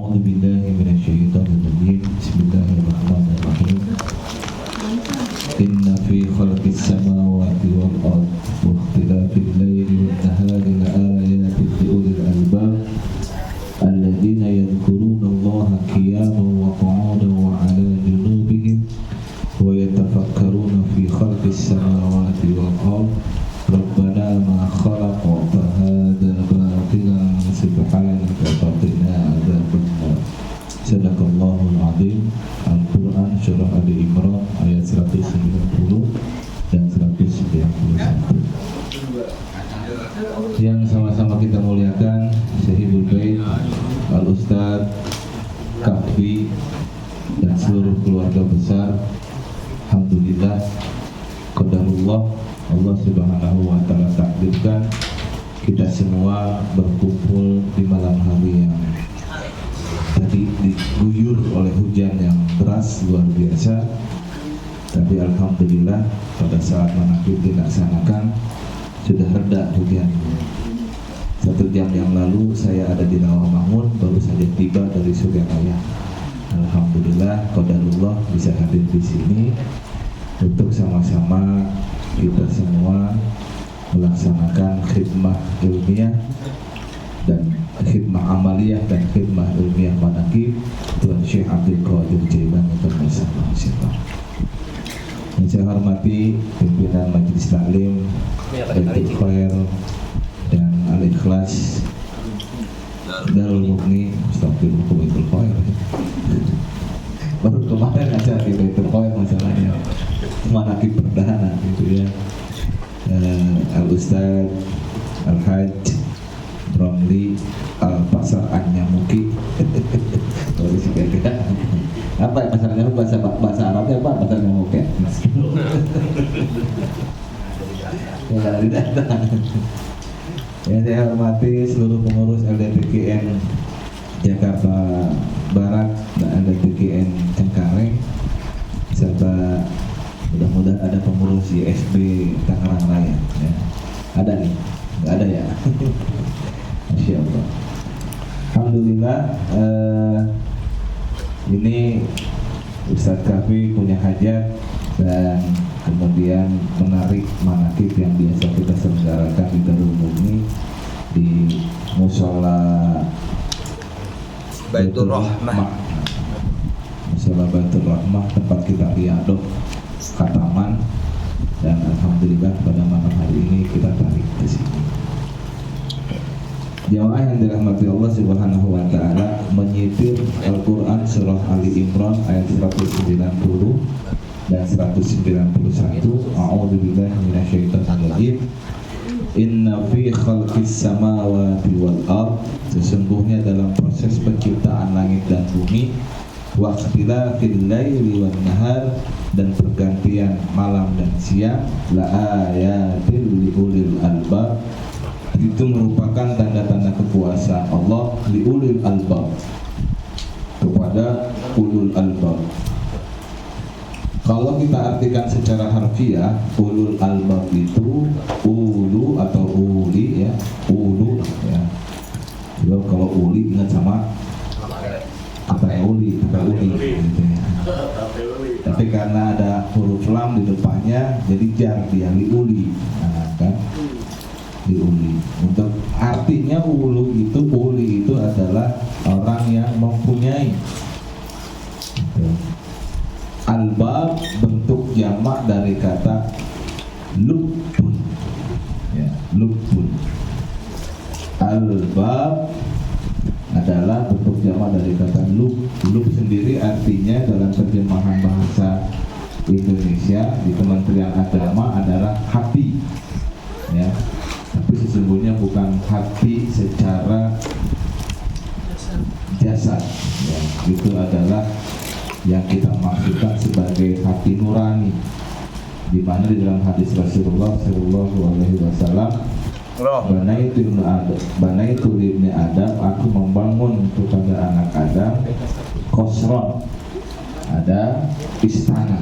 أعوذ بالله من الشيطان الرجيم بسم الله الرحمن الرحيم إن في خلق السماوات والأرض واختلاف الليل والنهار لآيات لأولي الألباب الذين يذكرون الله قياما وقعودا وعلى جنوبهم ويتفكرون في خلق السماوات والأرض ربنا ما خلقت هذا باطلا سبحانك فقنا عذاب النار. Sadaqallahul Azim. Al-Quran Surah Ali Imran ayat 190 dan 191. Yang sama-sama kita muliakan Sahibul Bait Al-Ustadz Kahfi dan seluruh keluarga besar. Alhamdulillah, qadarullah, Allah Subhanahu wa Ta'ala takdirkan kita semua berkumpul di malam hari yang tadi diguyur oleh hujan yang deras luar biasa. Tapi alhamdulillah pada saat manaqib dilaksanakan sudah reda hujan. 1 jam yang lalu saya ada di Rawamangun, baru saja tiba dari Surabaya. Alhamdulillah, qadarullah bisa hadir di sini untuk sama-sama kita semua melaksanakan khidmah ilmiah dan khidmah amaliyah dan khidmah ilmiah manaqib Tuan Syekh Abdul Qadir Jailani Termasuk. Yang saya hormati pimpinan Majelis Taklim Baitul Khair dan Al-Ikhlas Darul Mughni, astagfirullah, Baitul Khair. Baru kemarin acara di Baitul Khair masalahnya manaqib perdana gitu ya. Al-Ustadz Al-Hajj Romli Al-Pasar Anyamuki. Apa Pasar Anyamuki, bahasa Arabnya apa Pasar Anyamuki? Yang saya hormati seluruh pengurus LDPKN Jakarta Barat dan LDPKN Cengkareng, serta mudah-mudahan ada pengurus YSB Tangerang Raya ya. Ada nih? Nggak ada ya? Masya Allah. Alhamdulillah, ini Ustadz Kahfi punya hajat dan kemudian menarik manaqib yang biasa kita selenggarakan di Darul Mughni di Mushola Baitur Rahmah. Mushola Baitur Rahmah, tempat kita riadoh khataman, dan alhamdulillah pada malam hari ini kita tarik ke sini. Jamaah yang dirahmati Allah Subhanahu wa Ta'ala, menyitir Al-Quran Surah Ali Imran ayat 190 dan 191. A'udzubillahi minasyaitonir rajim. Inna fi khalqis samawati wal ard, sesungguhnya dalam proses penciptaan langit dan bumi, wa ikhtilafil laili wan nahar, dan pergantian malam dan siang, la ayatil liulil albab, itu merupakan tanda-tanda kekuasaan Allah liulil albab, kepada ulul albab. Kalau kita artikan secara harfiah, ulul albab itu ulu atau uli ya, ulu ya. Jadi kalau uli ingat sama kata uli gitu ya. Tapi karena ada huruf lam di depannya, jadi jar dia liuli, nah, kan? Liuli. Untuk artinya uli itu adalah orang yang mempunyai. Gitu. Albab bentuk jamak dari kata lubbun, ya, lubbun. Albab adalah bentuk jamak dari kata lub. Lub sendiri artinya dalam terjemahan bahasa Indonesia di Kementerian Agama adalah hati, ya. Tapi sesungguhnya bukan hati secara jasad, ya. Itu adalah yang kita maksudkan sebagai hati nurani, di mana di dalam hadis Rasulullah Shallallahu Alaihi Wasallam, Banaitu libni Adam, aku membangun kepada anak Adam kosron, ada istana.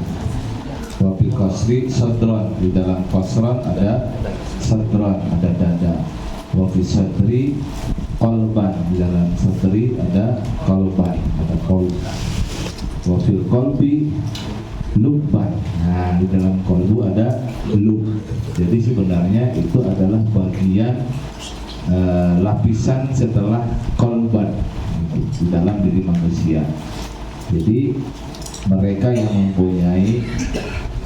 Wafi kosri sodron, di dalam kosron ada sodron, ada dada. Wafi sodri kolban, di dalam satri ada kolban, ada kolb. Wafil kolbi lubban. Nah, di dalam kolbu ada lub. Jadi sebenarnya itu adalah bagian lapisan setelah kolban di dalam diri manusia. Jadi mereka yang mempunyai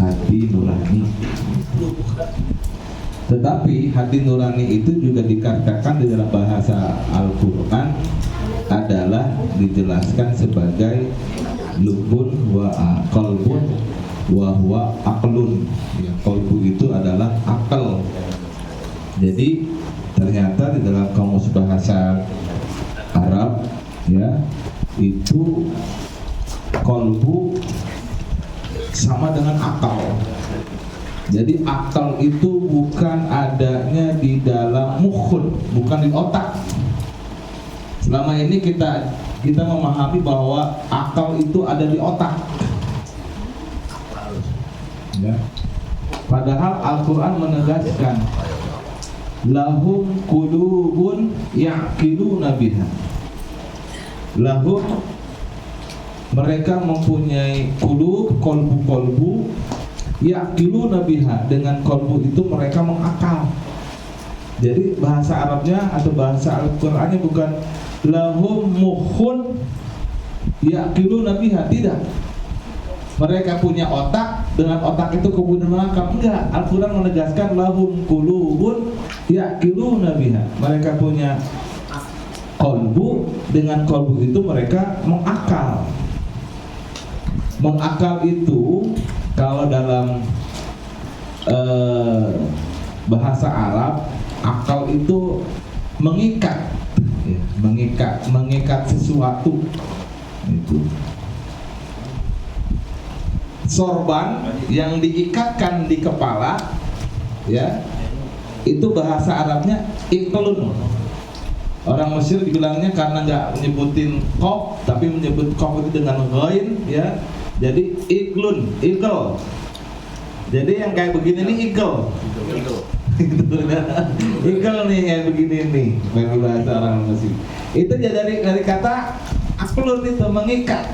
hati nurani. Tetapi hati nurani itu juga dikatakan di dalam bahasa Al-Quran adalah dijelaskan sebagai lubun wa qalbun wa huwa aqlun. Ya, qalbu itu adalah akal. Jadi ternyata di dalam kamus bahasa Arab ya itu qalbu sama dengan akal. Jadi akal itu bukan adanya di dalam mukhun, bukan di otak. Selama ini kita memahami bahwa akal itu ada di otak. Ya. Padahal Al-Quran menegaskan lahum qulubun ya'qiluna biha. Lahum, mereka mempunyai kolbu ya'qiluna biha, dengan kolbu itu mereka mengakal. Jadi bahasa Arabnya atau bahasa Al-Qur'annya bukan lahum mukhun ya'qiluna biha, tidak. Mereka punya otak, dengan otak itu kemudian mengakal. Enggak, Al-Qur'an menegaskan lahum qulubun ya'qiluna biha. Mereka punya kolbu, dengan kolbu itu mereka mengakal. Mengakal itu kalau dalam bahasa Arab, akal itu mengikat, ya, mengikat sesuatu. Itu sorban yang diikatkan di kepala, ya, itu bahasa Arabnya iqlun. Orang Mesir dibilangnya karena nggak menyebutin qaf, tapi menyebut qaf itu dengan ghain, ya. Jadi iqlun, iql. Jadi yang kayak begini nih iql. Iql nih kayak begini nih, bagi bahasa orang Mesir. Itu ya dari kata aqlun, itu mengikat.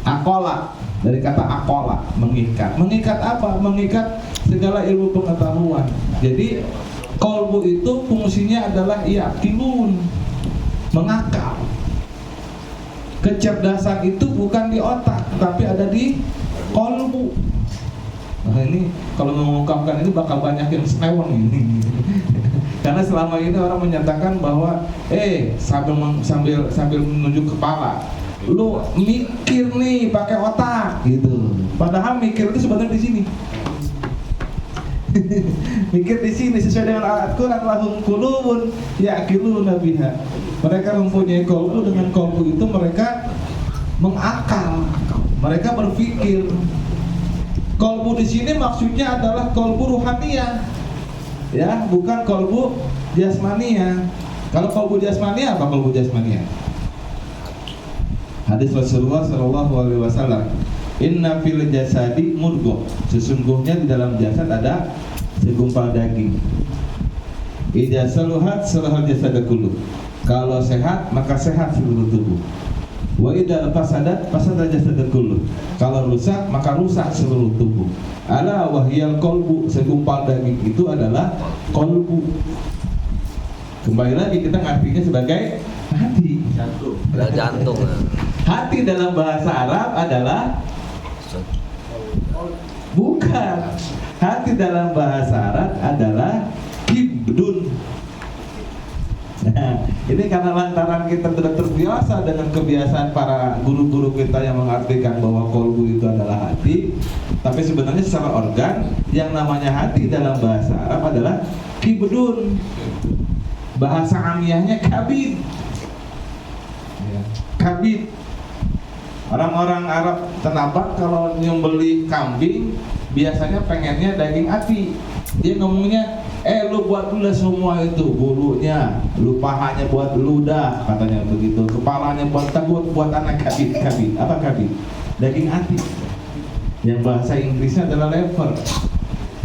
Akola, dari kata akola, mengikat. Mengikat apa? Mengikat segala ilmu pengetahuan. Jadi kolbu itu fungsinya adalah yaqilun, mengakal. Kecerdasan itu bukan di otak, tapi ada di kolbu. Nah ini kalau mengungkapkan ini bakal banyak yang senewang ini. Karena selama ini orang menyatakan bahwa sambil menunjuk kepala, lu mikir nih pakai otak gitu. Padahal mikir itu sebenarnya di sini. Mikir di sini sesuai dengan Al-Quran, lahum qulubun ya'qiluna biha. Mereka mempunyai kolbu, dengan kolbu itu mereka mengakal, mereka berpikir. Kolbu di sini maksudnya adalah kolbu ruhaniyah, ya, bukan kolbu jasmaniyah. Kalau kolbu jasmaniyah, apa kolbu jasmaniyah? Hadis Rasulullah SAW, inna fil jasadi mudghah, sesungguhnya di dalam jasad ada segumpal daging. Idza saluhat salahal jasad kullu, kalau sehat maka sehat seluruh tubuh. Wa idza fasadat fasada jasad kullu, kalau rusak maka rusak seluruh tubuh. Ala wahyal qalbu, segumpal daging itu adalah qalbu. Kembali lagi kita ngartinya sebagai hati, jantung. Hati dalam bahasa Arab adalah bukan. Hati dalam bahasa Arab adalah kibdun. Nah, ini karena lantaran kita tidak terbiasa dengan kebiasaan para guru-guru kita yang mengartikan bahwa kolbu itu adalah hati, tapi sebenarnya secara organ yang namanya hati dalam bahasa Arab adalah kibdun. Bahasa amiyahnya kabid. Ya, kabid. Orang-orang Arab Tanabak kalau nyembeli kambing biasanya pengennya daging hati. Dia ngomongnya, lu buat dulu semua itu, bulunya, lu pahanya buat lu dah, katanya begitu. Kepalanya buat tabut, buat anak kabid. Apa kabid? Daging hati. Yang bahasa Inggrisnya adalah liver.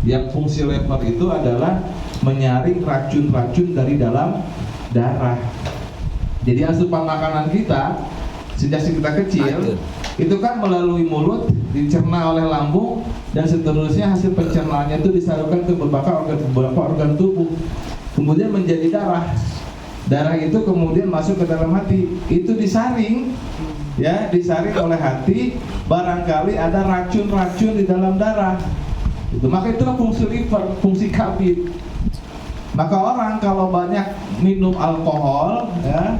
Yang fungsi liver itu adalah menyaring racun-racun dari dalam darah. Jadi asupan makanan kita sejak kita kecil itu kan melalui mulut dicerna oleh lambung dan seterusnya hasil pencernaannya itu disalurkan ke beberapa organ tubuh, kemudian menjadi darah. Darah itu kemudian masuk ke dalam hati, itu disaring, ya, disaring oleh hati. Barangkali ada racun-racun di dalam darah. Itu maka itulah fungsi liver, fungsi kabid. Maka orang kalau banyak minum alkohol, ya,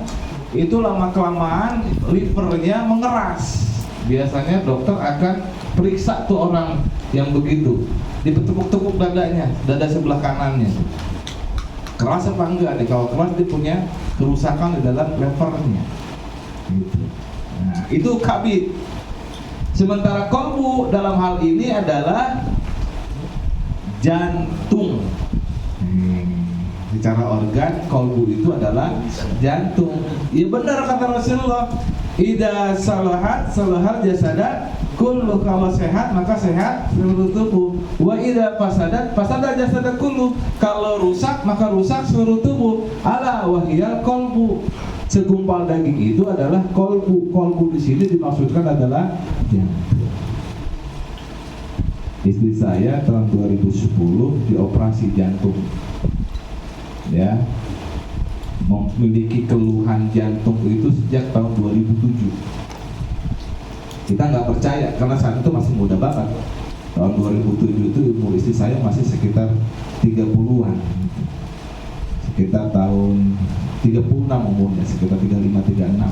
itu lama kelamaan livernya mengeras. Biasanya dokter akan periksa tuh orang yang begitu, dipetukuk-tukuk dadanya, dada sebelah kanannya. Keras apa enggak nih? Kalau keras dia punya kerusakan di dalam levernya. Gitu. Nah, itu kabid. Sementara kolbu dalam hal ini adalah jantung. Secara organ, kolbu itu adalah jantung. Ya benar kata Rasulullah. Idza salahat salahal jasada kullu, kalau sehat maka sehat seluruh tubuh. Wa idza fasadat fasada jasada kullu, kalau rusak maka rusak seluruh tubuh. Ala wahiyal kolbu, segumpal daging itu adalah kolbu. Kolbu di sini dimaksudkan adalah jantung. Istri saya tahun 2010 dioperasi jantung, ya, memiliki keluhan jantung itu sejak tahun 2007. Kita nggak percaya karena saat itu masih muda banget. Tahun 2007 itu umur istri saya masih sekitar 30-an, sekitar tahun 36 umurnya, sekitar 35-36.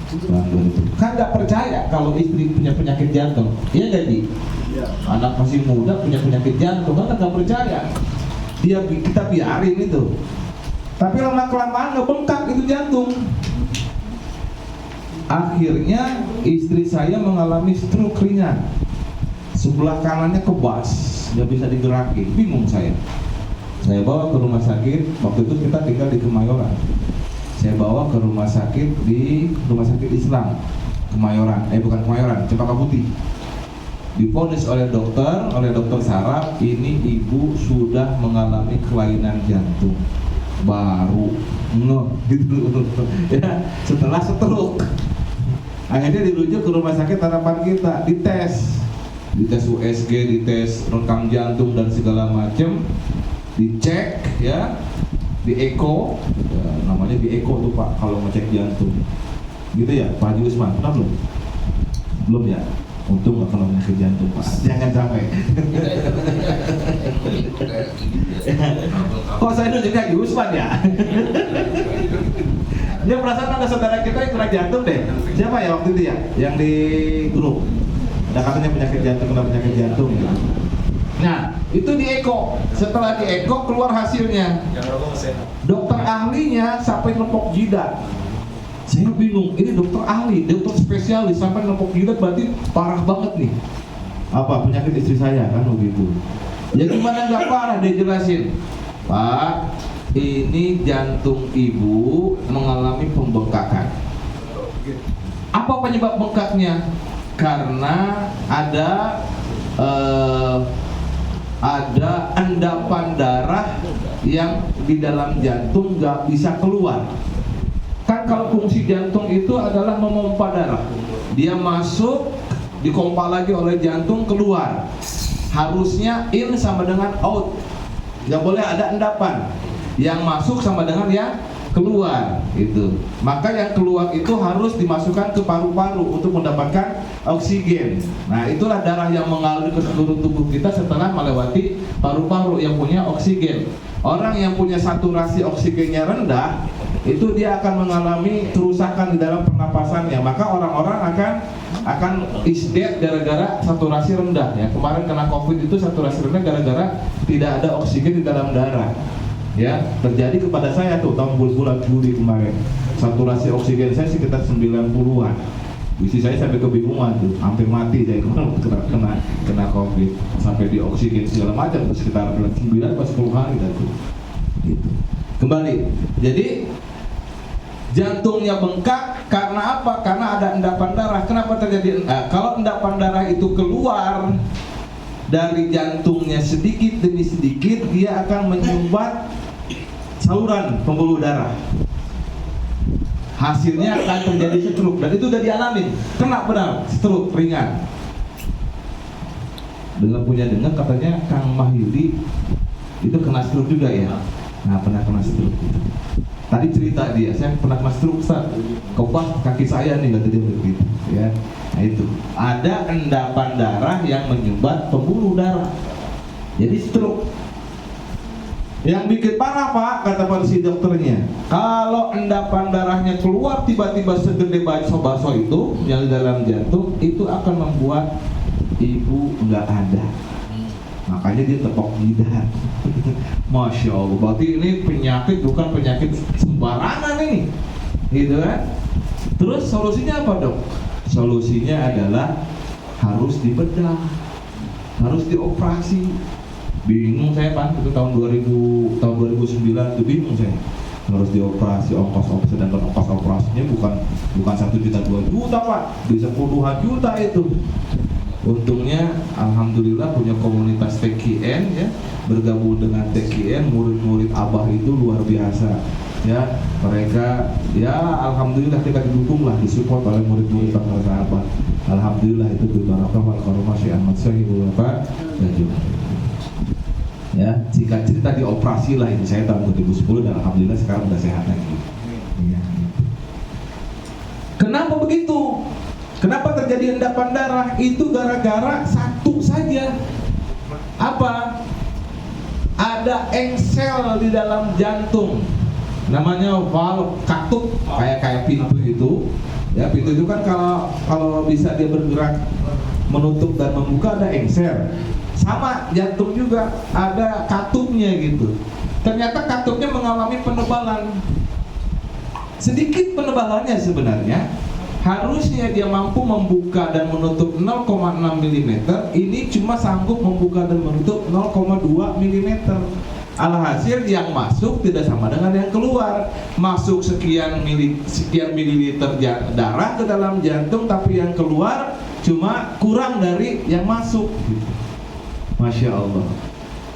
Tahun 2000. Kan nggak percaya kalau istri punya penyakit jantung, iya nggak Di? Anak masih muda punya penyakit jantung, kan nggak percaya. Kita biarin itu. Tapi lama kelamaan ngebengkak itu jantung. Akhirnya istri saya mengalami stroke ringan. Sebelah kanannya kebas, nggak bisa digerakin. Bingung saya. Saya bawa ke rumah sakit. Waktu itu kita tinggal di Kemayoran. Saya bawa ke rumah sakit di Rumah Sakit Islam Kemayoran. Bukan Kemayoran, Cempaka Putih. Divonis oleh dokter saraf, ini ibu sudah mengalami kelainan jantung baru gitu ya, setelah stroke. Akhirnya dirujuk ke rumah sakit harapan kita, dites USG, dites rekam jantung dan segala macam, dicek ya, di eko ya, namanya di eko tuh Pak kalau ngecek jantung gitu ya Pak Haji Usman. Pernah belum ya? Untung nggak kena penyakit jantung Pak, jangan sampai. Kok saya nunjuknya Haji Usman ya? Dia perasaan ada saudara kita yang kena jantung deh. Siapa ya waktu itu ya? Yang di grup. Ada katanya penyakit jantung, kena penyakit jantung. Nah, itu di eko. Setelah di eko keluar hasilnya. Dokter ahlinya sampai nepok jidat. Saya bingung, ini dokter ahli, dokter spesialis sampai nepok jidat, berarti parah banget nih. Apa penyakit istri saya kan begitu. Ya gimana nggak parah, dia jelasin. Pak, ini jantung ibu mengalami pembengkakan. Apa penyebab bengkaknya? Karena ada endapan darah yang di dalam jantung nggak bisa keluar. Kan kalau fungsi jantung itu adalah memompa darah. Dia masuk, dipompa lagi oleh jantung, keluar. Harusnya in sama dengan out. Nggak boleh ada endapan. Yang masuk sama dengan yang keluar itu. Maka yang keluar itu harus dimasukkan ke paru-paru untuk mendapatkan oksigen. Nah, itulah darah yang mengalir ke seluruh tubuh kita setelah melewati paru-paru yang punya oksigen. Orang yang punya saturasi oksigennya rendah, itu dia akan mengalami kerusakan di dalam pernapasannya. Maka orang-orang akan is dead gara-gara saturasi rendah ya. Kemarin kena COVID itu saturasi rendah gara-gara tidak ada oksigen di dalam darah. Ya, terjadi kepada saya tuh tahun bulan Juli kemarin. Saturasi oksigen saya sekitar 90-an. Istri saya sampai kebingungan tuh, hampir mati saya kena COVID, sampai di oksigen segala macam sekitar 9 atau 10 hari tuh. Gitu. Kembali. Jadi jantungnya bengkak karena apa? Karena ada endapan darah. Kenapa terjadi? Kalau endapan darah itu keluar dari jantungnya sedikit demi sedikit, dia akan menyumbat saluran pembuluh darah. hasilnya akan terjadi stroke, dan itu udah dialami, kena benar stroke ringan. Dengar katanya Kang Mahyudi itu kena stroke juga ya. Nah, pernah kena stroke gitu. Tadi cerita dia, saya pernah kena stroke, Ustaz. Kebas kaki saya nih, kata dia begitu ya. Nah itu, ada endapan darah yang menyumbat pembuluh darah, jadi stroke. Yang bikin parah Pak, kata si dokternya, kalau endapan darahnya keluar tiba-tiba segede bakso itu yang di dalam jantung, itu akan membuat ibu nggak ada. Makanya dia tepok lidah. Masya Allah, berarti ini penyakit bukan penyakit sembarangan ini, gitu kan? Terus solusinya apa dok? Solusinya adalah harus dibedah, harus dioperasi. Bingung saya Pak, itu tahun 2009 itu bingung saya. Harus dioperasi, sedangkan ongkos operasinya bukan 1 juta 2 juta Pak, bisa puluhan juta itu. Untungnya alhamdulillah punya komunitas TKN ya, bergabung dengan TKN, murid-murid Abah itu luar biasa ya. Mereka ya alhamdulillah kita didukung lah, disupport oleh murid-murid bangsa Abah. Alhamdulillah itu berbarakah wal karomah Syekh Ahmad Sahibul Wafa dan juga ya, jika cerita dioperasi lah ini saya tahun 2010 dan alhamdulillah sekarang udah sehat lagi ya. Kenapa begitu? Kenapa terjadi endapan darah? Itu gara-gara satu saja. Apa? Ada engsel di dalam jantung, namanya valve katup, kayak pintu itu. Ya, pintu itu kan kalau bisa dia bergerak menutup dan membuka ada engsel. Sama jantung juga ada katupnya gitu. Ternyata katupnya mengalami penebalan. Sedikit penebalannya sebenarnya. Harusnya dia mampu membuka dan menutup 0,6 mm. Ini cuma sanggup membuka dan menutup 0,2 mm. Alhasil yang masuk tidak sama dengan yang keluar. Masuk sekian mililiter darah ke dalam jantung, tapi yang keluar cuma kurang dari yang masuk gitu. Masya Allah.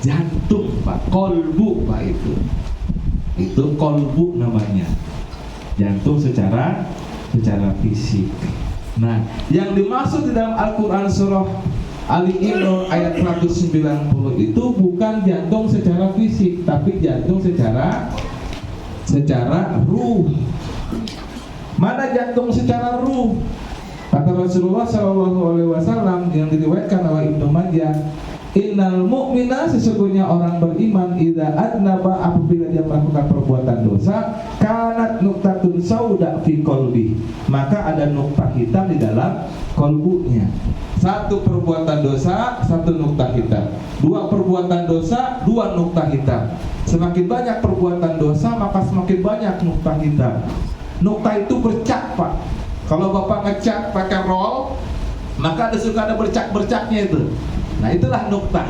Jantung Pak, kolbu Pak, itu kolbu namanya. Jantung secara fisik. Nah, yang dimaksud di dalam Al-Quran surah Ali Imran ayat 190 itu bukan jantung secara fisik, tapi jantung secara ruh. Mana jantung secara ruh? Kata Rasulullah SAW yang diriwayatkan oleh Ibnu Majah, innal mu'mina, sesungguhnya orang beriman, idza adnaba, apabila dia melakukan perbuatan dosa, kanat nuktatun sauda fi qalbi, maka ada nukta hitam di dalam kolbunya. Satu perbuatan dosa, satu nukta hitam. Dua perbuatan dosa, dua nukta hitam. Semakin banyak perbuatan dosa, maka semakin banyak nukta hitam. Nukta itu bercak Pak. Kalau Bapak ngecat pakai roll, maka ada bercak-bercaknya itu. Nah itulah nukta,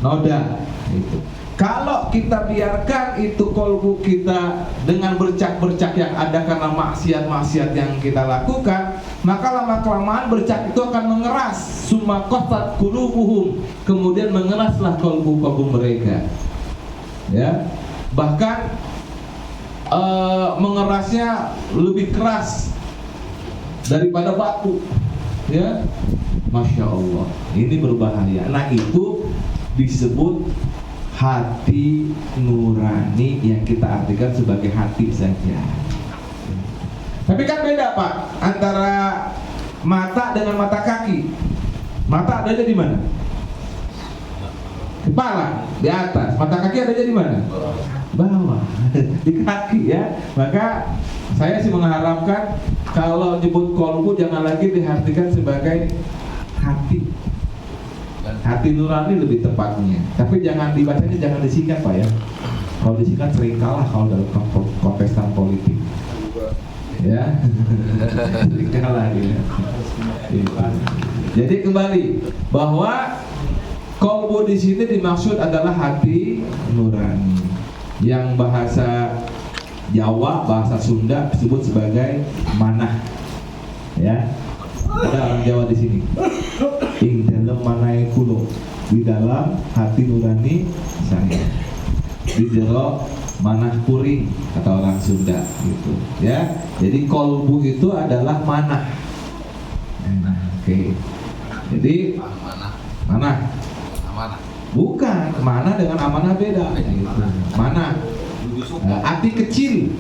noda itu. Kalau kita biarkan itu kolbu kita dengan bercak-bercak yang ada karena maksiat-maksiat yang kita lakukan, maka lama-kelamaan bercak itu akan mengeras. Summa qasat qulubuhum, kemudian mengeraslah kolbu-kolbu mereka. Ya, bahkan mengerasnya lebih keras daripada batu. Ya, Masya Allah, ini berbahaya. Nah itu disebut hati nurani yang kita artikan sebagai hati saja. Tapi kan beda Pak antara mata dengan mata kaki. Mata adanya di mana? Kepala, di atas. Mata kaki adanya di mana? Bawah, di kaki ya. Maka saya sih mengharapkan kalau nyebut kolbu jangan lagi diartikan sebagai hati. Hati nurani lebih tepatnya. Tapi jangan dibacanya, jangan disingkat Pak ya. Kalau disingkat sering kalah kalau dalam kontestan politik. Ya, sering kalah ya. Jadi kembali bahwa kolbu di sini dimaksud adalah hati nurani, yang bahasa Jawa, bahasa Sunda disebut sebagai manah. Ya, ada orang Jawa di sini. Ing dalam manai kulo, di dalam hati nurani saya. Di jero manah kuring kata orang Sunda gitu ya. Jadi kolbu itu adalah manah. Oke. Jadi manah bukan, manah dengan amanah beda gitu. Manah hati kecil.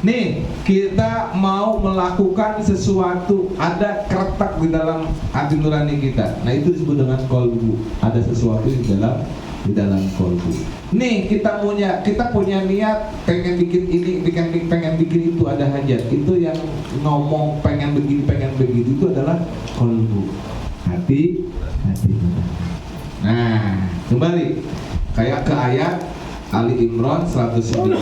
Nih, kita mau melakukan sesuatu, ada kretek di dalam hati nurani kita. Nah, itu disebut dengan kolbu. Ada sesuatu di dalam kolbu. Nih, kita punya niat pengen bikin ini, pengen bikin itu, ada hajat. Itu yang ngomong pengen begini, pengen begitu, itu adalah kolbu. Hati. Nah, kembali kayak ke ayat Ali Imran 190.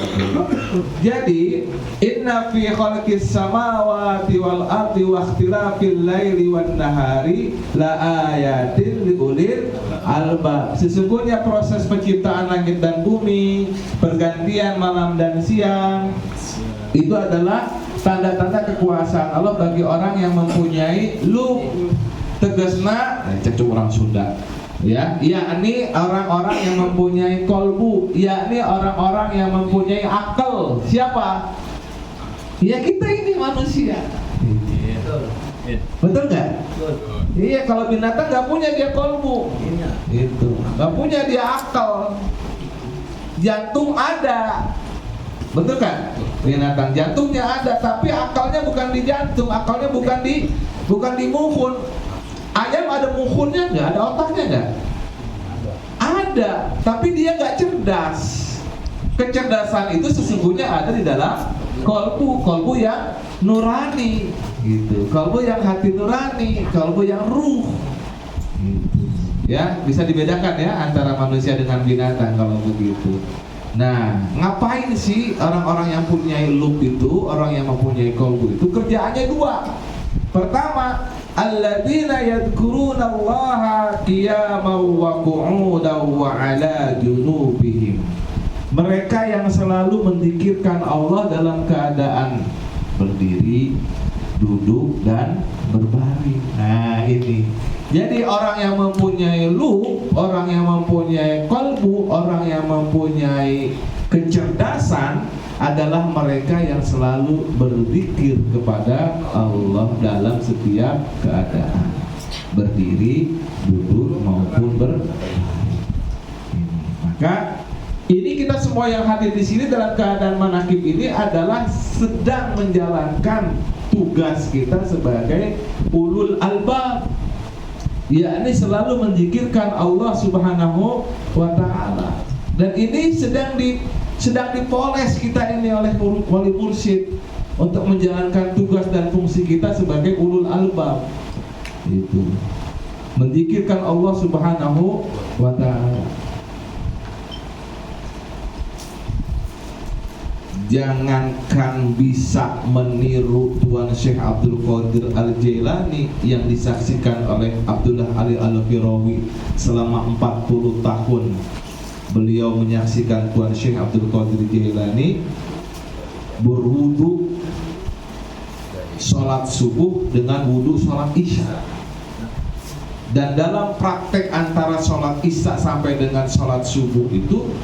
Jadi, inna fi khalqis samawati wal ardi wa ikhtilafil laili wan nahari la ayatin liulil albab. Sesungguhnya proses penciptaan langit dan bumi, pergantian malam dan siang, itu adalah tanda-tanda kekuasaan Allah bagi orang yang mempunyai lub. Tegasna, cek orang Sunda. Ya, yakni orang-orang yang mempunyai kolbu, yakni orang-orang yang mempunyai akal. Siapa? Ya kita ini manusia. Betul nggak? Iya, kalau binatang nggak punya dia kolbu, itu nggak punya dia akal. Jantung ada, betul kan? Binatang jantungnya ada, tapi akalnya bukan di jantung, akalnya bukan di muhun. Ayam ada muhunnya nggak? Ada otaknya nggak? Ada, tapi dia nggak cerdas. Kecerdasan itu sesungguhnya ada di dalam kolbu yang nurani, gitu. Kolbu yang hati nurani, kolbu yang ruh. Gitu. Ya, bisa dibedakan ya antara manusia dengan binatang kalau begitu. Nah, ngapain sih orang-orang yang punya lub itu, orang yang mempunyai kolbu itu kerjaannya dua. Pertama, alladzina yadhkurunallaha qiyaman wa qu'udan wa 'ala junubihim. Mereka yang selalu menzikirkan Allah dalam keadaan berdiri, duduk dan berbaring. Nah, ini. Jadi orang yang mempunyai lub, orang yang mempunyai qalbu, orang yang mempunyai kecerdasan adalah mereka yang selalu berzikir kepada Allah dalam setiap keadaan, berdiri, duduk maupun berbaring. Maka ini kita semua yang hadir di sini dalam keadaan manakib ini adalah sedang menjalankan tugas kita sebagai ulul albab, yakni selalu menzikirkan Allah Subhanahu wa ta'ala. Dan ini sedang dipoles kita ini oleh wali mursyid untuk menjalankan tugas dan fungsi kita sebagai ulul albab. Itu menzikirkan Allah Subhanahu wa ta'ala. Jangankan bisa meniru Tuan Syekh Abdul Qadir Al-Jailani yang disaksikan oleh Abdullah Ali Al-Firawi selama 40 tahun. Beliau menyaksikan Tuan Syekh Abdul Qadir Jailani berwudu sholat subuh dengan wudu sholat isya. Dan dalam praktek antara sholat isya sampai dengan sholat subuh itu,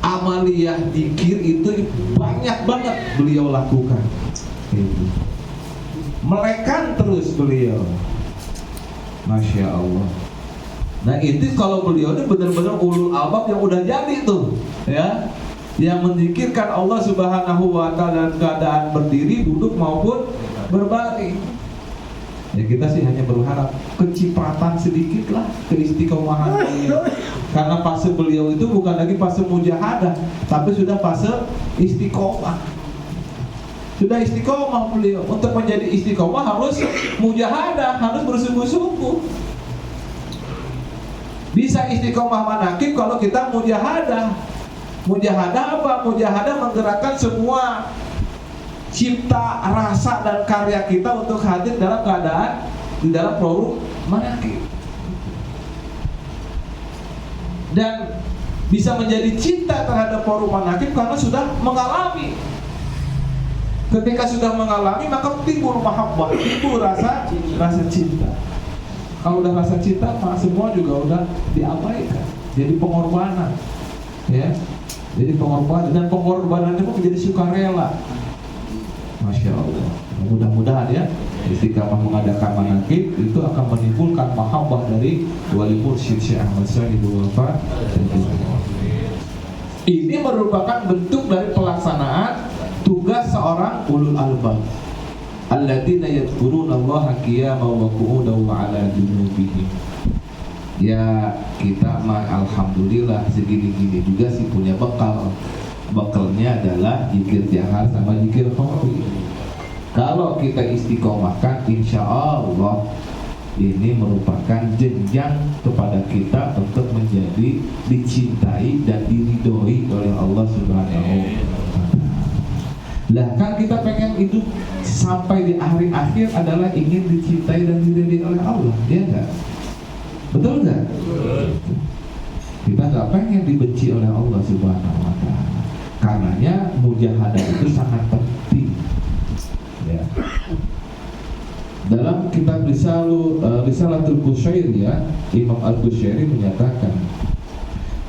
amaliyah dzikir itu banyak banget beliau lakukan. Melekan terus beliau, Masya Allah. Nah itu kalau beliau ini benar-benar ulul albab yang udah jadi tuh, ya, yang menzikirkan Allah Subhanahu wa ta'ala dalam keadaan berdiri, duduk maupun berbaring. Ya kita sih hanya berharap kecipratan sedikit lah keistiqomahan beliau. Karena fase beliau itu bukan lagi fase mujahadah, tapi sudah fase istiqomah. Sudah istiqomah beliau. Untuk menjadi istiqomah harus mujahadah, harus bersungguh-sungguh. Bisa istiqomah manakib kalau kita mujahadah. Mujahadah apa? Mujahadah menggerakkan semua cipta, rasa dan karya kita untuk hadir dalam keadaan di dalam forum manakib. Dan bisa menjadi cinta terhadap forum manakib karena sudah mengalami. Ketika sudah mengalami maka timbul mahabbah, timbul rasa cinta. Kalau udah rasa cinta maka semua juga udah diabaikan, jadi pengorbanan, ya. Jadi pengorbanan, dan pengorbanannya pun menjadi sukarela. Masya Allah. Mudah-mudahan ya istiqamah mengadakan manakib itu akan menimbulkan mahabbah dari wali mursyid Syekh Ahmad Sahibul Wafa. Ini merupakan bentuk dari pelaksanaan tugas seorang ulul albab, alladzina yadhkurunallaha qiyaman wa qu'udan wa 'ala junubihim. Ya kita mah alhamdulillah segini-gini juga sih punya bekal. Bekalnya adalah zikir jahar sama zikir khafi. Kalau kita istiqomahkan, insya Allah ini merupakan jenjang kepada kita untuk menjadi dicintai dan diridhoi oleh Allah Subhanahu wa Ta'ala. Lah kan kita pengen itu sampai di akhir adalah ingin dicintai dan diridhoi oleh Allah, ya enggak? Betul enggak? Kita enggak pengen dibenci oleh Allah Subhanahu wa Ta'ala. Karenanya mujahadah itu sangat penting. Ya. Dalam kitab Risalatul Qusyairi ya, Imam Al-Qusyairi menyatakan,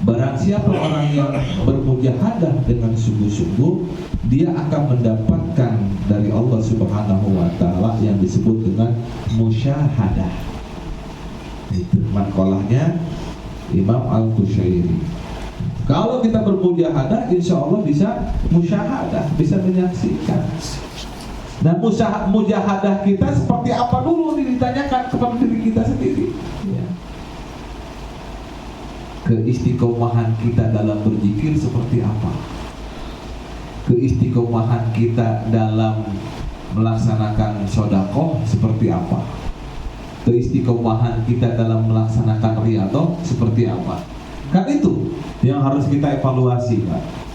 barang siapa orang yang bermujahadah dengan sungguh-sungguh, dia akan mendapatkan dari Allah Subhanahu wa Ta'ala yang disebut dengan musyahadah. Itu maqalahnya Imam Al-Qusyairi. Kalau kita bermujahadah, insya Allah bisa musyahadah, bisa menyaksikan. Dan mujahadah kita seperti apa dulu ditanyakan kepada diri kita sendiri ya. Keistiqomahan kita dalam berzikir seperti apa? Keistiqomahan kita dalam melaksanakan sedekah seperti apa? Keistiqomahan kita dalam melaksanakan riyadhah seperti apa? Kan itu yang harus kita evaluasi, Pak.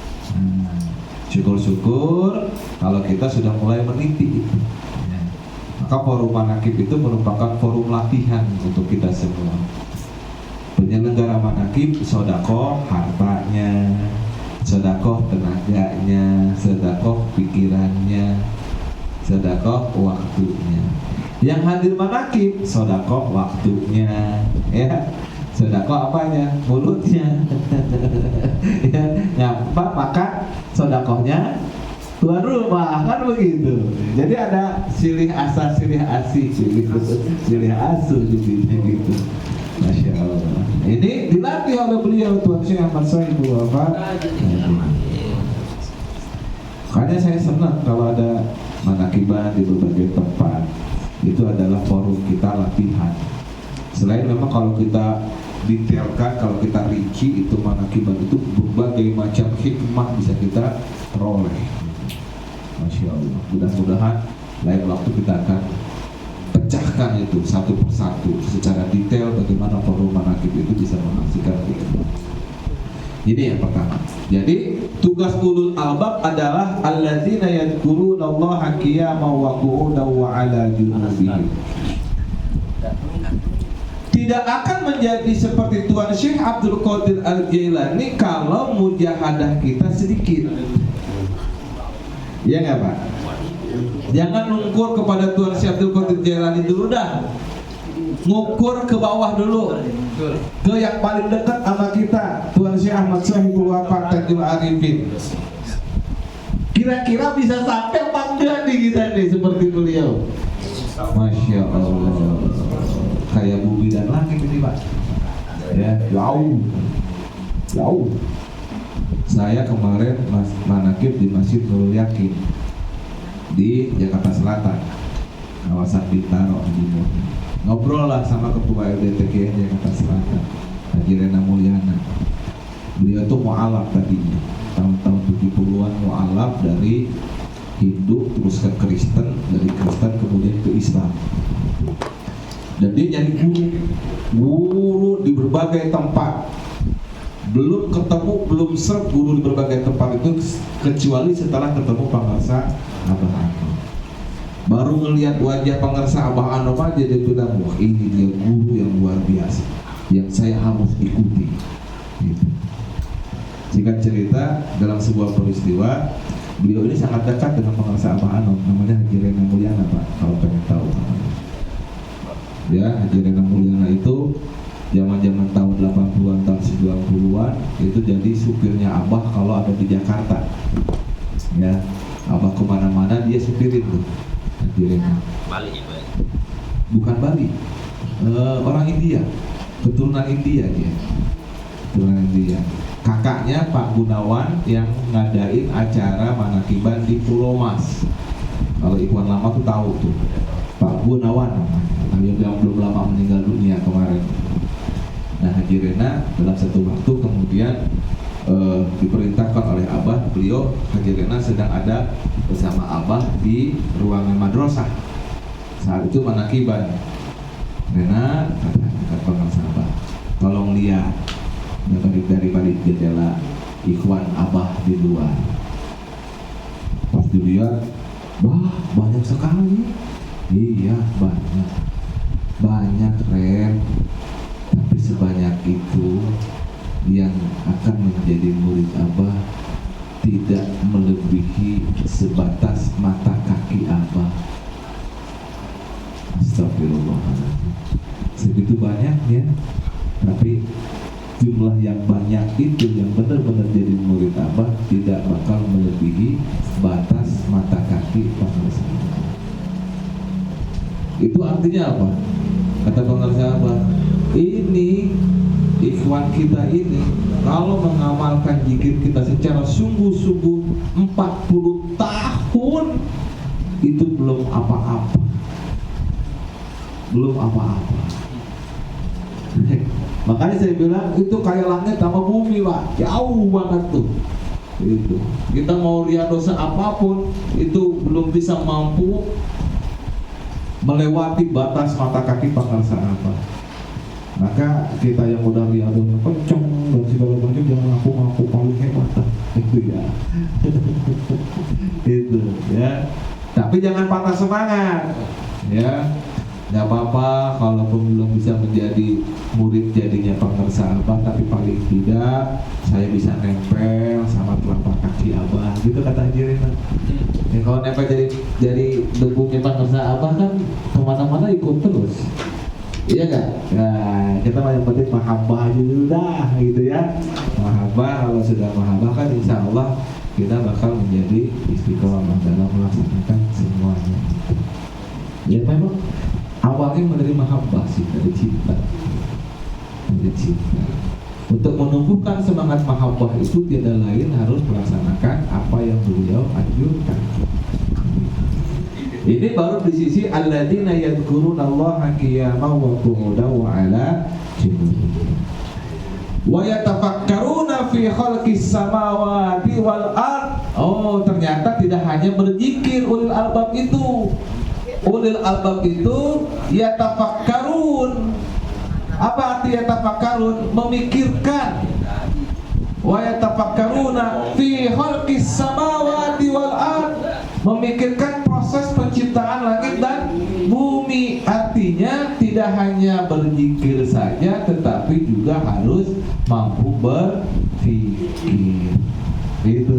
Syukur-syukur kalau kita sudah mulai meniti itu. Maka forum manakib itu merupakan forum latihan untuk kita semua. Penyelenggara manakib sedekah hartanya, sedekah tenaganya, sedekah pikirannya, sedekah waktunya. Yang hadir manakib sedekah waktunya, ya. Sedekah apanya? Mulutnya. Ya, ngapa makan sedekahnya tuan rumah, kan begitu. Jadi ada silih asa, silih asi, silih asu gitu. Masya Allah. Ini dilatih oleh beliau Tuan Syekh Ahmad Sahibul Wafa. Makanya saya senang kalau ada manakiban di berbagai tempat. Itu adalah forum kita latihan. Selain memang kalau kita detailkan, kalau kita rinci itu manakiban itu berbagai macam hikmah bisa kita peroleh. Masya Allah. Mudah-mudahan lain waktu kita akan pecahkan itu satu persatu secara detail bagaimana forum manakib itu bisa menghasilkan hikmah. Ini yang pertama. Jadi tugas ulul albab adalah alladzina yadhkurunallaha qiyaman wa qu'udan wa 'ala junubihim. Tidak akan menjadi seperti Tuan Syekh Abdul Qadir Al-Jailani kalau mujahadah kita sedikit. Ya nggak Pak? Jangan ngukur kepada Tuan Syekh Abdul Qadir Jailani dulu dah. Ngukur ke bawah dulu. Ke yang paling dekat sama kita, Tuan Syekh Ahmad Sahibul Wafa Tajul Arifin. Kira-kira bisa sampai apa enggak nih kita nih seperti beliau? Masya Allah. Kayak bumi dan langit ini Pak. Ya, jauh. Saya kemarin manakib di Masjid Nurul Yakin di Jakarta Selatan, kawasan Bintaro di Timur. Ngobrol lah sama ketua LDTKN Jakarta Selatan, Haji Rena Mulyana. Beliau itu mu'alaf tadinya, tahun-tahun 70-an mu'alaf dari Hindu terus ke Kristen, dari Kristen kemudian ke Islam. Dan dia jadi guru di berbagai tempat. Belum ketemu, belum serp guru di berbagai tempat itu kecuali setelah ketemu pengarsa Abah Anom. Baru ngelihat wajah pengarsa Abah Anom aja dia bilang, wah ini dia guru yang luar biasa, yang saya harus ikuti. Gitu. Singkat cerita, dalam sebuah peristiwa, beliau ini sangat dekat dengan pengarsa Abah Anom, namanya Haji Rena Mulyana Pak, kalau pengen tahu. Ya, Haji Rena Mulyana itu zaman-zaman tahun 80-an, tahun 90-an itu jadi supirnya Abah kalau ada di Jakarta. Ya, Abah kemana-mana dia supirin tuh. Bali itu ya? Bukan Bali, orang India, keturunan India dia. Keturunan India. Kakaknya Pak Gunawan yang ngadain acara manakiban di Pulau Mas. Kalau Ikhwan lama tuh tahu tuh, Pak Gunawan namanya, yang belum lama meninggal dunia kemarin. Nah, Haji Rena dalam satu waktu kemudian diperintahkan oleh Abah, beliau Haji Rena sedang ada bersama Abah di ruangan madrasah. Saat itu manakiban. Rena kata pengawas Abah, tolong lihat dari balik jendela Ikhwan Abah di luar. Pas dilihat, wah banyak sekali. Iya banyak Ren. Tapi sebanyak itu yang akan menjadi murid Abah tidak melebihi sebatas mata kaki Abah. Astagfirullahaladzim. Segitu banyaknya, tapi jumlah yang banyak itu yang benar-benar jadi murid Abah tidak bakal melebihi batas mata kaki pengawas Abah. Itu artinya apa? Kata pengawas Abah, ini ikhwan kita ini kalau mengamalkan zikir kita secara sungguh-sungguh 40 tahun itu belum apa-apa. Belum apa-apa. Makanya saya bilang itu kayak langit sama bumi, Pak. Jauh banget tuh. Itu. Kita mau lihat dosa apapun itu belum bisa mampu melewati batas mata kaki pengarsa apa. Maka kita yang udah lihat dosa kenceng dan segala macam jangan ngaku paling hebat. Itu ya. Itu ya. Tapi jangan patah semangat. Ya. Gak apa-apa kalaupun belum bisa menjadi murid jadinya pengarsa Abah, tapi paling tidak saya bisa nempel sama telapak kaki Abah, gitu kata Haji Rena. Ya, kalau nempel jadi debunya pengarsa Abah kan kemana-mana ikut terus. Iya gak? Nah, kita yang penting mahabbah aja dulu dah, gitu ya. Mahabbah, kalau sudah mahabbah kan insya Allah kita bakal menjadi istiqomah dalam melaksanakan semuanya. Ya memang awalnya menerima mahabbah sih, dari cinta. Untuk menumbuhkan semangat mahabbah itu tidak lain harus melaksanakan apa yang beliau anjurkan. Ini baru di sisi alladzina yadhkurunallaha qiyaman wa qu'udan wa 'ala junubihim wa yatafakkaruna fi khalqis samawati wal ard. Oh, ternyata tidak hanya berzikir ulil albab itu. Ulil albab itu yatafakkarun. Apa arti yatafakkarun? Memikirkan. Wa yatafakkaruna fi khalqis samawati wal ard. Memikirkan proses penciptaan langit dan bumi. Artinya tidak hanya berzikir saja, tetapi juga harus mampu berpikir. Itu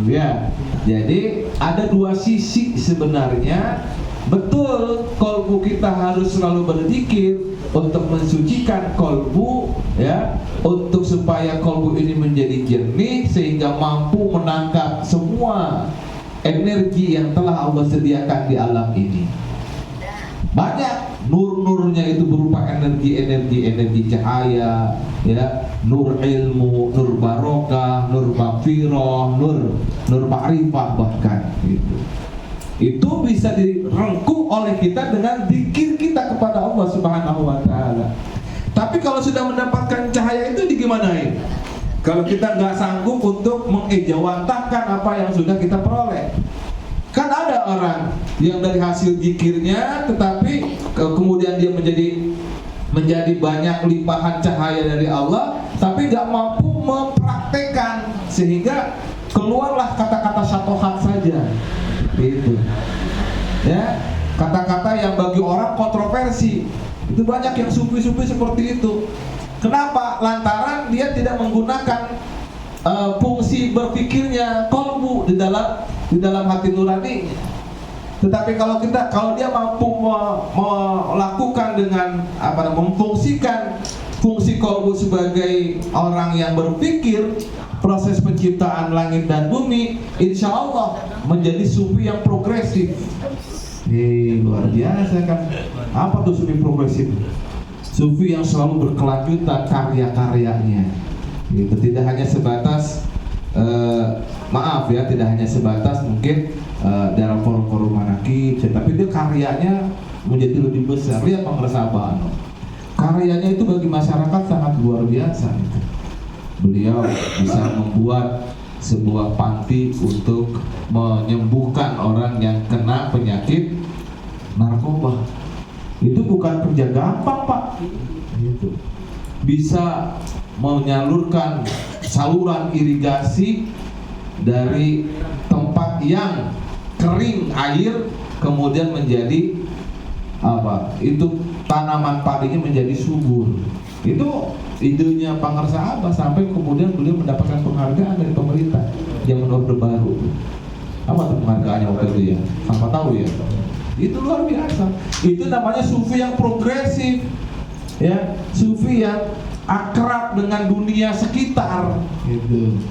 ya. Jadi ada dua sisi sebenarnya. Betul, kolbu kita harus selalu berzikir untuk mensucikan kolbu, ya, untuk supaya kolbu ini menjadi jernih sehingga mampu menangkap semua energi yang telah Allah sediakan di alam ini. Banyak nur-nurnya itu berupa energi cahaya, ya, nur ilmu, nur barokah, nur maghfirah, nur ma'rifah bahkan gitu. Itu bisa direngkuh oleh kita dengan zikir kita kepada Allah Subhanahu wa ta'ala. Tapi kalau sudah mendapatkan cahaya itu digimanain? Kalau kita nggak sanggup untuk mengejawantahkan apa yang sudah kita peroleh. Kan ada orang yang dari hasil zikirnya tetapi kemudian dia menjadi banyak limpahan cahaya dari Allah, tapi nggak mampu mempraktekkan sehingga keluarlah kata-kata syatohat saja. Itu ya, kata-kata yang bagi orang kontroversi. Itu banyak yang sufi-sufi seperti itu. Kenapa? Lantaran dia tidak menggunakan fungsi berpikirnya kolbu di dalam hati nurani. Tetapi kalau dia mampu melakukan dengan memfungsikan fungsi kolbu sebagai orang yang berpikir, proses penciptaan langit dan bumi, insya Allah menjadi sufi yang progresif. Luar biasa kan. Apa tuh sufi progresif? Sufi yang selalu berkelanjutan karya-karyanya. Gitu. Tidak hanya sebatas tidak hanya sebatas mungkin dalam forum-forum manakib, tapi dia karyanya menjadi lebih besar. Lihat pengesabahan. Karyanya itu bagi masyarakat sangat luar biasa. Beliau bisa membuat sebuah panti untuk menyembuhkan orang yang kena penyakit narkoba. Itu bukan kerja gampang, Pak. Gitu. Bisa menyalurkan saluran irigasi dari tempat yang kering air kemudian menjadi itu tanaman padinya menjadi subur. Itu idenya Pangersa Abah, sampai kemudian beliau mendapatkan penghargaan dari pemerintah zaman Orde Baru. Apa tuh penghargaannya waktu itu ya? Sampai tahu ya? Itu luar biasa. Itu namanya sufi yang progresif, ya, sufi yang akrab dengan dunia sekitar. Gitu.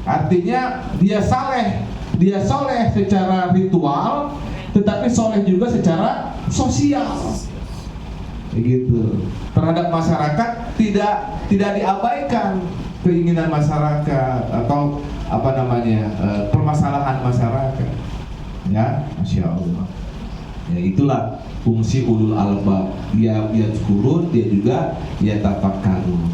Artinya dia soleh secara ritual, tetapi soleh juga secara sosial. Begitu. Terhadap masyarakat tidak diabaikan keinginan masyarakat atau permasalahan masyarakat. Ya, Masya Allah. Ya, itulah fungsi ulul albab. Dia kurun, dia juga tafakkarun.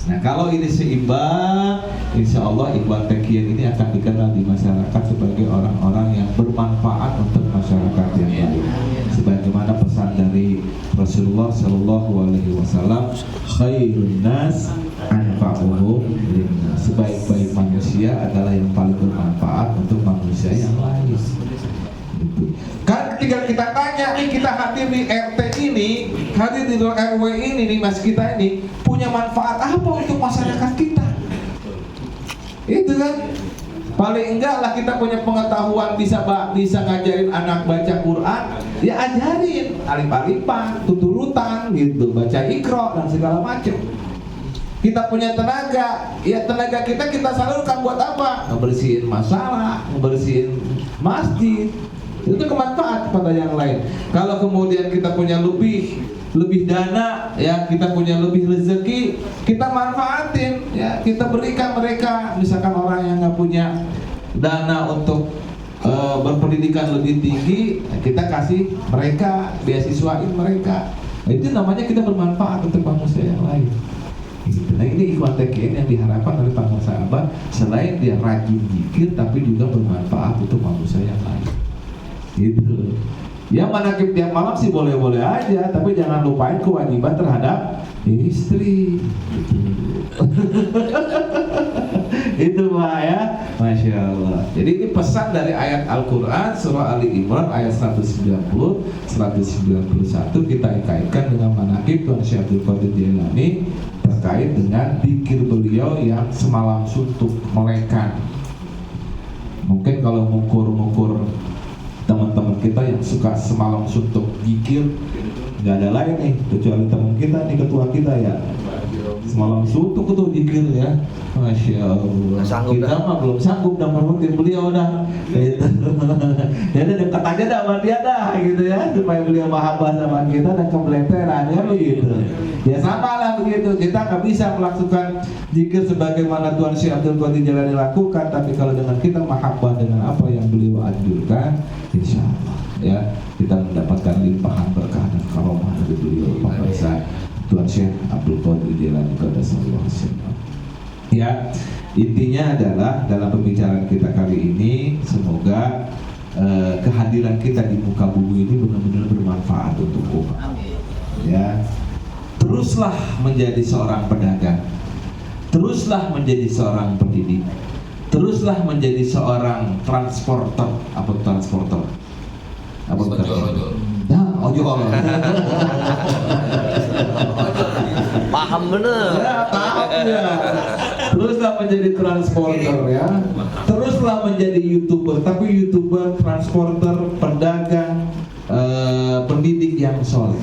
Nah, kalau ini seimbang, insya Allah Ikhwan Tekian ini akan dikenal di masyarakat sebagai orang-orang yang bermanfaat untuk masyarakat yang lain. Sebagaimana pesan dari Rasulullah SAW, khairun nas anfa'uhum linnas. Sebaik-baik manusia adalah yang paling bermanfaat untuk manusia yang lain. Kan tinggal kita tanya nih, kita hadir di RT ini, hadir di RW ini nih, mas kita ini punya manfaat apa untuk masyarakat kita? Itu kan paling enggak lah kita punya pengetahuan, bisa ngajarin anak baca Quran, ya ajarin alif-alifan, tuturutan gitu, baca Iqra dan segala macam. Kita punya tenaga, ya tenaga kita salurkan buat apa? Ngebersihin masalah, ngebersihin masjid. Itu kemanfaat kepada yang lain. Kalau kemudian kita punya lebih dana, ya kita punya lebih rezeki, kita manfaatin, ya kita berikan mereka. Misalkan orang yang nggak punya dana untuk berpendidikan lebih tinggi, kita kasih mereka, beasiswain mereka. Nah, itu namanya kita bermanfaat untuk manusia yang lain. Nah, ini Ikhwan Tekian yang diharapkan oleh Pangersa Abah, selain dia rajin zikir tapi juga bermanfaat untuk manusia yang lain. Gitu. Ya manakib tiap malam sih boleh-boleh aja, tapi jangan lupain kewajiban terhadap istri. Gitu. Itu Pak ya, Masya Allah. Jadi ini pesan dari ayat Al-Quran surah Ali Imran ayat 190, 191 kita kaitkan dengan manakib Tuan Syekh Abdul Qadir Jailani terkait dengan zikir beliau yang semalam suntuk melekan. Mungkin kalau mengukur teman-teman kita yang suka semalam suntuk zikir, nggak ada lain nih kecuali teman kita nih, ketua kita ya, semalam suntuk tuh zikir ya, Masya Allah. Kita mah belum sanggup dan menurutin beliau dah. Gitu. Jadi dekat aja dah sama dia dah gitu ya, supaya beliau mahabbah sama kita dan kebeleteran ya begitu. Ya sama lah begitu. Kita nggak bisa melakukan zikir sebagaimana Tuan Syekh Abdul Qadir Jailani lakukan, tapi kalau dengan kita mahabbah dengan apa yang beliau anjurkan, insya Allah ya kita mendapatkan limpahan berkah dan karomah dari beliau Pangersa Tuan Syekh Abdul Qadir Jailani Qaddasallahu sirrahu. Ya, intinya adalah dalam pembicaraan kita kali ini semoga kehadiran kita di muka bumi ini benar-benar bermanfaat untuk umat. Ya, teruslah menjadi seorang pedagang, teruslah menjadi seorang pendidik, teruslah menjadi seorang transporter. Apa transporter? Apa transporter? Nah, ojol. Paham bener. Ya, paham ya. Teruslah menjadi transporter ya. Teruslah menjadi YouTuber, tapi YouTuber, transporter, pedagang, pendidik yang soleh.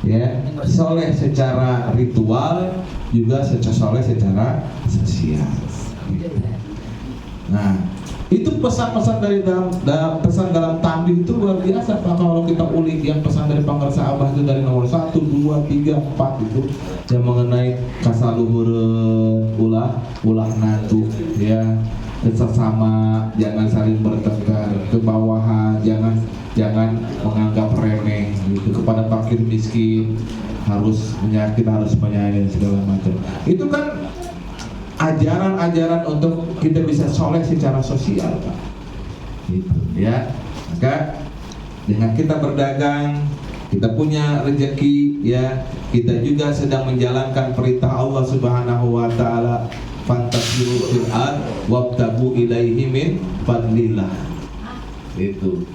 Ya, soleh secara ritual, juga soleh secara sosial. sosial. Nah, itu pesan-pesan dari pesan dalam tanbih itu luar biasa Pak. Kalau kita ulik yang pesan dari Pangarsa Abah itu dari nomor 1, 2, 3, 4 itu yang mengenai kasaluhureun ulah nantu ya, sesama jangan saling bertengkar, kebawahan jangan menganggap remeh gitu, kepada fakir miskin harus menyayangi segala macam. Itu kan ajaran-ajaran untuk kita bisa soleh secara sosial Pak. Gitu ya. Maka dengan kita berdagang, kita punya rezeki ya, kita juga sedang menjalankan perintah Allah Subhanahu wa taala, fantasiru fil ard wabtagu ilaihi min fadlillah. Itu.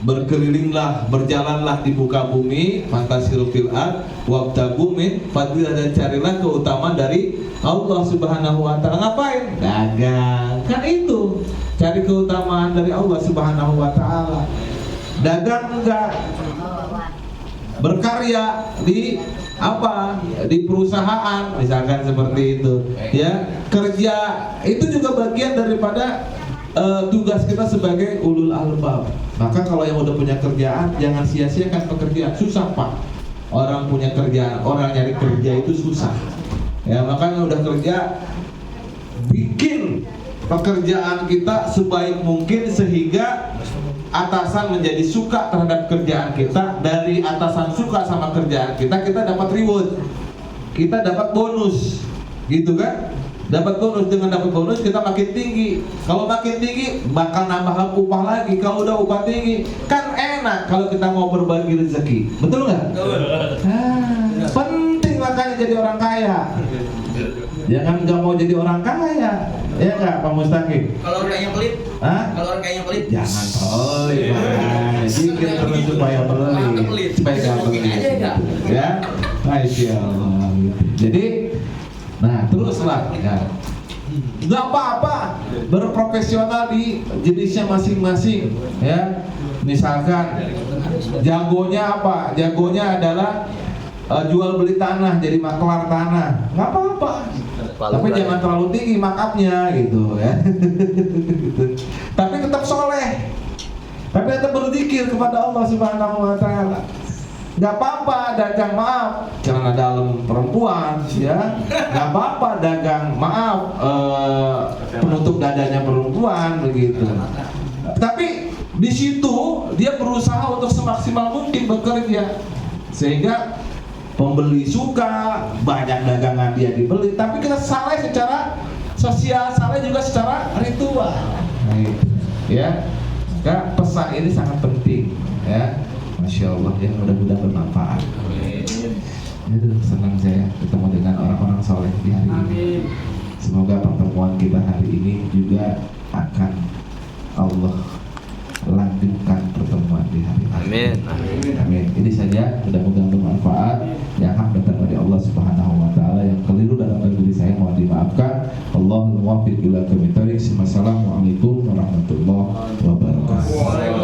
Berkelilinglah, berjalanlah di muka bumi, fantasiru fil ard wabtagu min fadlillah, dan carilah keutamaan dari Allah Subhanahu wa taala. Ngapain? Dagang. Kan itu, cari keutamaan dari Allah Subhanahu wa taala. Dagang enggak, berkarya di apa, di perusahaan misalkan seperti itu ya, kerja itu juga bagian daripada tugas kita sebagai ulul albab. Maka kalau yang udah punya kerjaan, jangan sia-siakan pekerjaan. Susah Pak, orang punya kerjaan, orang nyari kerja itu susah ya. Makanya udah kerja, bikin pekerjaan kita sebaik mungkin sehingga atasan menjadi suka terhadap kerjaan kita. Dari atasan suka sama kerjaan kita dapat reward, kita dapat bonus, gitu kan? Dapat bonus, dengan dapat bonus kita makin tinggi. Kalau makin tinggi bakal nambah upah lagi. Kalau udah upah tinggi kan enak kalau kita mau berbagi rezeki, betul nggak? Penting makanya jadi orang kaya. Jangan nggak mau jadi orang kaya, ya nggak Pak Mustaqim? Kalau orang yang pelit, kalau orang yang pelit, jangan pelit, bikin terus supaya pelit, supaya nggak pelit, ya, masya Allah. Jadi, nah teruslah, ya. Nggak apa-apa berprofesional di jenisnya masing-masing, ya. Misalkan jagonya apa? Jagonya adalah jual beli tanah, jadi maklar tanah, nggak apa-apa. Tapi jangan terlalu tinggi markupnya gitu ya. Tapi tetap soleh, tapi tetap berzikir kepada Allah Subhanahu wa taala. Nggak apa-apa dagang maaf celana dalam perempuan ya, nggak apa-apa dagang maaf penutup dadanya perempuan begitu. Tapi di situ dia berusaha untuk semaksimal mungkin bekerja sehingga pembeli suka, banyak dagangan dia dibeli. Tapi kita salah secara sosial, salah juga secara ritual. Nah, itu, ya. Maka pesan ini sangat penting, ya. Masya Allah, ya, mudah-mudahan bermanfaat. Itu senang saya ketemu dengan orang-orang soleh di hari ini. Semoga pertemuan kita hari ini juga akan Allah lanjutkan pertemuan di hari ini. Amin. Amin. Ini saja, mudah-mudahan bermanfaat. Yang hak datang dari Allah Subhanahu wa taala, yang keliru dalam diri saya mohon dimaafkan. Allahumma muwaffiq ila aqwamit thoriq. Wassalamualaikum warahmatullahi wabarakatuh.